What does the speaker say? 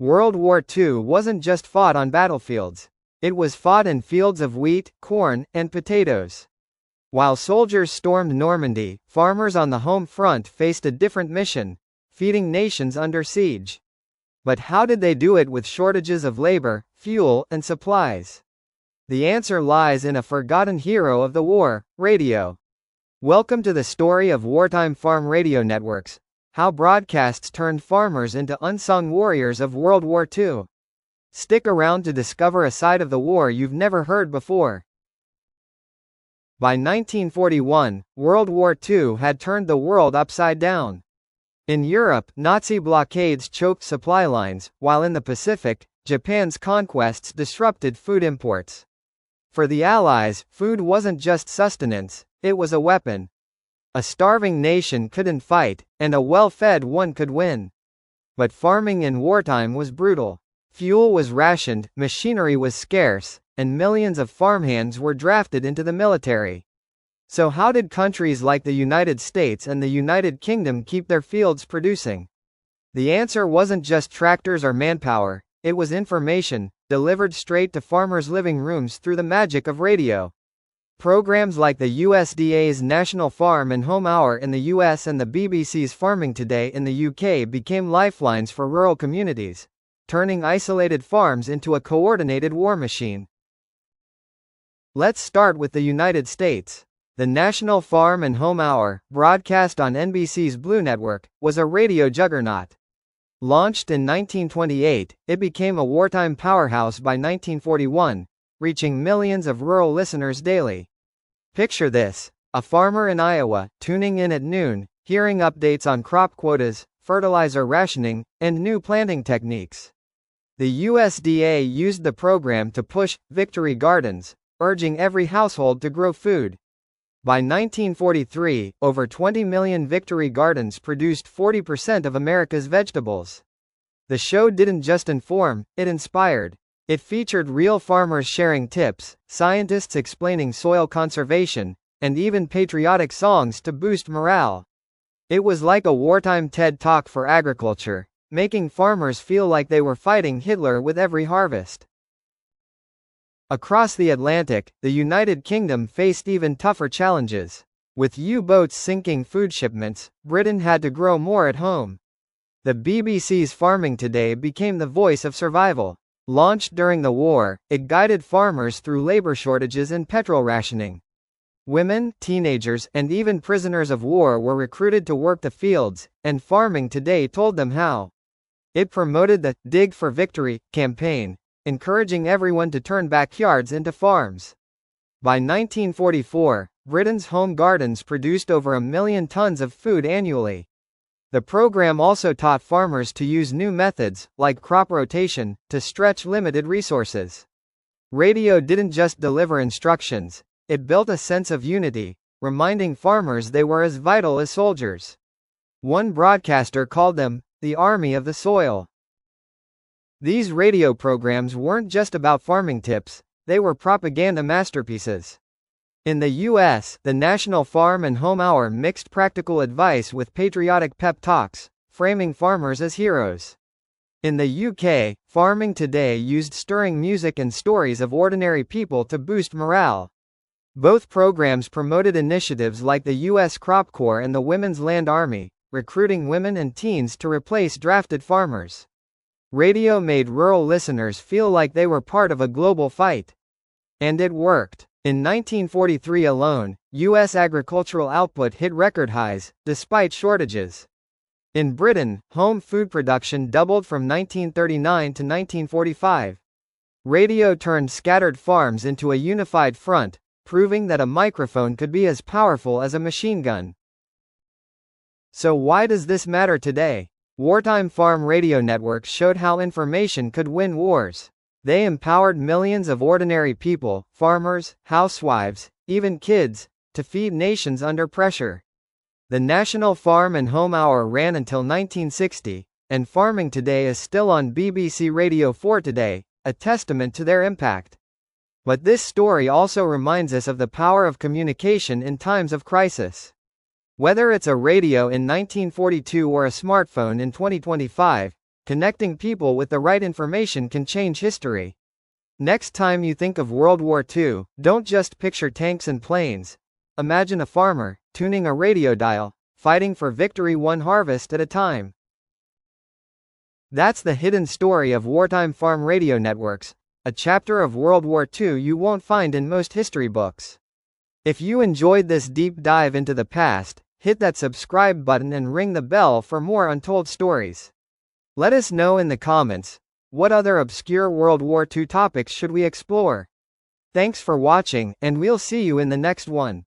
World War II wasn't just fought on battlefields. It was fought in fields of wheat, corn, and potatoes. While soldiers stormed Normandy, farmers on the home front faced a different mission: feeding nations under siege. But how did they do it with shortages of labor, fuel, and supplies? The answer lies in a forgotten hero of the war: radio. Welcome to the story of wartime farm radio networks, how broadcasts turned farmers into unsung warriors of World War II. Stick around to discover a side of the war you've never heard before. By 1941, World War II had turned the world upside down. In Europe, Nazi blockades choked supply lines, while in the Pacific, Japan's conquests disrupted food imports. For the Allies, food wasn't just sustenance, it was a weapon. A starving nation couldn't fight, and a well-fed one could win. But farming in wartime was brutal. Fuel was rationed, machinery was scarce, and millions of farmhands were drafted into the military. So how did countries like the United States and the United Kingdom keep their fields producing? The answer wasn't just tractors or manpower, it was information, delivered straight to farmers' living rooms through the magic of radio. Programs like the USDA's National Farm and Home Hour in the US and the BBC's Farming Today in the UK became lifelines for rural communities, turning isolated farms into a coordinated war machine. Let's start with the United States. The National Farm and Home Hour, broadcast on NBC's Blue Network, was a radio juggernaut. Launched in 1928, it became a wartime powerhouse by 1941, reaching millions of rural listeners daily. Picture this: a farmer in Iowa, tuning in at noon, hearing updates on crop quotas, fertilizer rationing, and new planting techniques. The USDA used the program to push victory gardens, urging every household to grow food. By 1943, over 20 million victory gardens produced 40% of America's vegetables. The show didn't just inform, it inspired. It featured real farmers sharing tips, scientists explaining soil conservation, and even patriotic songs to boost morale. It was like a wartime TED Talk for agriculture, making farmers feel like they were fighting Hitler with every harvest. Across the Atlantic, the United Kingdom faced even tougher challenges. With U-boats sinking food shipments, Britain had to grow more at home. The BBC's Farming Today became the voice of survival. Launched during the war, it guided farmers through labor shortages and petrol rationing. Women, teenagers, and even prisoners of war were recruited to work the fields, and Farming Today told them how. It promoted the "Dig for Victory" campaign, encouraging everyone to turn backyards into farms. By 1944, Britain's home gardens produced over 1 million tons of food annually. The program also taught farmers to use new methods, like crop rotation, to stretch limited resources. Radio didn't just deliver instructions, it built a sense of unity, reminding farmers they were as vital as soldiers. One broadcaster called them the Army of the Soil. These radio programs weren't just about farming tips, they were propaganda masterpieces. In the US, the National Farm and Home Hour mixed practical advice with patriotic pep talks, framing farmers as heroes. In the UK, Farming Today used stirring music and stories of ordinary people to boost morale. Both programs promoted initiatives like the US Crop Corps and the Women's Land Army, recruiting women and teens to replace drafted farmers. Radio made rural listeners feel like they were part of a global fight. And it worked. In 1943 alone, U.S. agricultural output hit record highs, despite shortages. In Britain, home food production doubled from 1939 to 1945. Radio turned scattered farms into a unified front, proving that a microphone could be as powerful as a machine gun. So why does this matter today? Wartime farm radio networks showed how information could win wars. They empowered millions of ordinary people, farmers, housewives, even kids, to feed nations under pressure. The National Farm and Home Hour ran until 1960, and Farming Today is still on BBC Radio 4 today, a testament to their impact. But this story also reminds us of the power of communication in times of crisis. Whether it's a radio in 1942 or a smartphone in 2025, Connecting people with the right information can change history. Next time you think of World War II, don't just picture tanks and planes. Imagine a farmer, tuning a radio dial, fighting for victory one harvest at a time. That's the hidden story of wartime farm radio networks, a chapter of World War II you won't find in most history books. If you enjoyed this deep dive into the past, hit that subscribe button and ring the bell for more untold stories. Let us know in the comments, what other obscure World War II topics should we explore? Thanks for watching, and we'll see you in the next one.